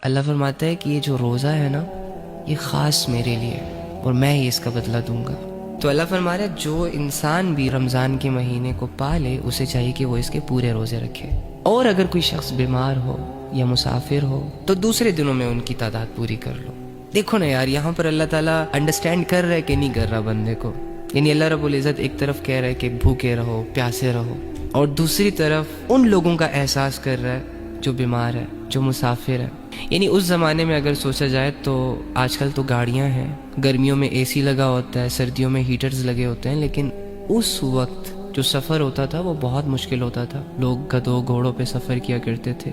اللہ فرماتا ہے کہ یہ جو روزہ ہے نا یہ خاص میرے لیے ہے اور میں ہی اس کا بدلہ دوں گا۔ تو اللہ فرما رہا ہے جو انسان بھی رمضان کے مہینے کو پالے اسے چاہیے کہ وہ اس کے پورے روزے رکھے، اور اگر کوئی شخص بیمار ہو یا مسافر ہو تو دوسرے دنوں میں ان کی تعداد پوری کر لو۔ دیکھو نا یار، یہاں پر اللہ تعالیٰ انڈرسٹینڈ کر رہا ہے کہ نہیں کر رہا بندے کو؟ یعنی اللہ رب العزت ایک طرف کہہ رہا ہے کہ بھوکے رہو، پیاسے رہو، اور دوسری طرف ان لوگوں کا احساس کر رہا ہے جو بیمار ہے، جو مسافر ہے۔ یعنی اس زمانے میں اگر سوچا جائے تو آج کل تو گاڑیاں ہیں، گرمیوں میں اے سی لگا ہوتا ہے، سردیوں میں ہیٹرز لگے ہوتے ہیں، لیکن اس وقت جو سفر ہوتا تھا وہ بہت مشکل ہوتا تھا۔ لوگ گدھوں گھوڑوں پہ سفر کیا کرتے تھے،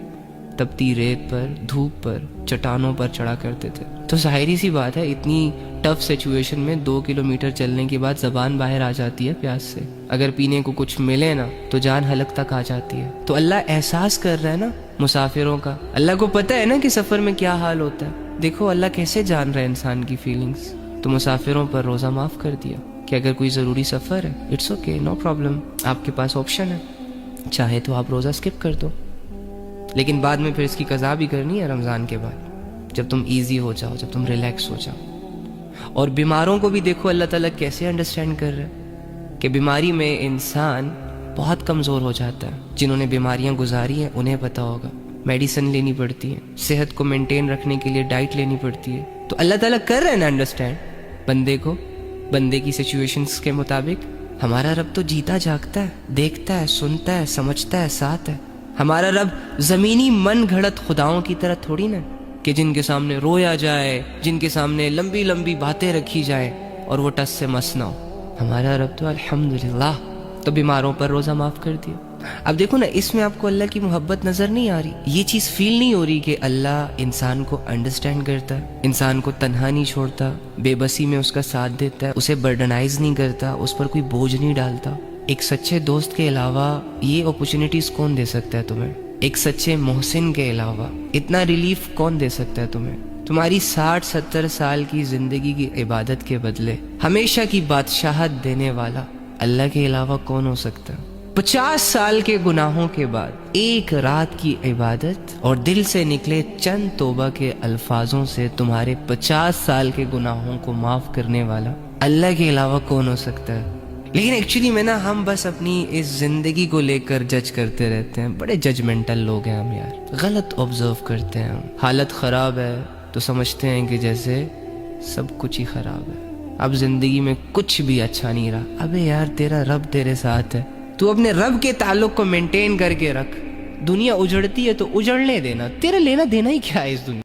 تپتی ریت پر، دھوپ پر، چٹانوں پر چڑھا کرتے تھے۔ تو ظاہری سی بات ہے اتنی ٹف سچویشن میں 2 کلومیٹر چلنے کے بعد زبان باہر آ جاتی ہے پیاس سے، اگر پینے کو کچھ ملے نا تو جان حلق تک آ جاتی ہے۔ تو اللہ احساس کر رہا ہے نا مسافروں کا، اللہ کو پتہ ہے نا کہ سفر میں کیا حال ہوتا ہے۔ دیکھو اللہ کیسے جان رہا ہے انسان کی فیلنگز۔ تو مسافروں پر روزہ معاف کر دیا کہ اگر کوئی ضروری سفر ہے اٹس اوکے، نو پرابلم، آپ کے پاس آپشن ہے، چاہے تو آپ روزہ اسکپ کر دو، لیکن بعد میں پھر اس کی قضا بھی کرنی ہے رمضان کے بعد، جب تم ایزی ہو جاؤ، جب تم ریلیکس ہو جاؤ۔ اور بیماروں کو بھی دیکھو اللہ تعالیٰ کیسے انڈرسٹینڈ کر رہا ہے کہ بیماری میں انسان بہت کمزور ہو جاتا ہے۔ جنہوں نے بیماریاں گزاری ہیں انہیں پتہ ہوگا، میڈیسن لینی پڑتی ہے، صحت کو مینٹین رکھنے کے لیے ڈائٹ لینی پڑتی ہے۔ تو اللہ تعالیٰ کر رہے ہیں نا انڈرسٹینڈ بندے کو، بندے کی سچویشنز کے مطابق۔ ہمارا رب تو جیتا جاگتا ہے، دیکھتا ہے، سنتا ہے، سمجھتا ہے، ساتھ ہے۔ ہمارا رب زمینی من گھڑت خداؤں کی طرح تھوڑی نا کہ جن کے سامنے رویا جائے، جن کے سامنے لمبی لمبی باتیں رکھی جائیں اور وہ ٹس سے مس نہ ہو۔ ہمارا رب تو الحمدللہ تو بیماروں پر روزہ معاف کر دیا۔ اب دیکھو نا، اس میں آپ کو اللہ کی محبت نظر نہیں آ رہی، یہ چیز فیل نہیں ہو رہی کہ اللہ انسان کو انڈرسٹینڈ کرتا ہے، انسان کو تنہا نہیں چھوڑتا، بے بسی میں اس کا ساتھ دیتا ہے، اسے برڈنائز نہیں کرتا، اس پر کوئی بوجھ نہیں ڈالتا۔ ایک سچے دوست کے علاوہ یہ اپرچونٹیز کون دے سکتا ہے تمہیں؟ ایک سچے محسن کے علاوہ اتنا ریلیف کون دے سکتا ہے تمہیں؟ تمہاری 60-70 سال کی زندگی کی عبادت کے بدلے ہمیشہ کی بادشاہت دینے والا اللہ کے علاوہ کون ہو سکتا ہے؟ 50 سال کے گناہوں کے بعد ایک رات کی عبادت اور دل سے نکلے چند توبہ کے الفاظوں سے تمہارے 50 سال کے گناہوں کو معاف کرنے والا اللہ کے علاوہ کون ہو سکتا ہے؟ لیکن ایکچولی میں نا ہم بس اپنی اس زندگی کو لے کر جج کرتے رہتے ہیں، بڑے ججمنٹل لوگ ہیں ہم یار، غلط آبزرو کرتے ہیں ہم۔ حالت خراب ہے تو سمجھتے ہیں کہ جیسے سب کچھ ہی خراب ہے، اب زندگی میں کچھ بھی اچھا نہیں رہا۔ ابے یار تیرا رب تیرے ساتھ ہے، تو اپنے رب کے تعلق کو مینٹین کر کے رکھ۔ دنیا اجڑتی ہے تو اجڑنے دینا، تیرا لینا دینا ہی کیا ہے اس دنیا۔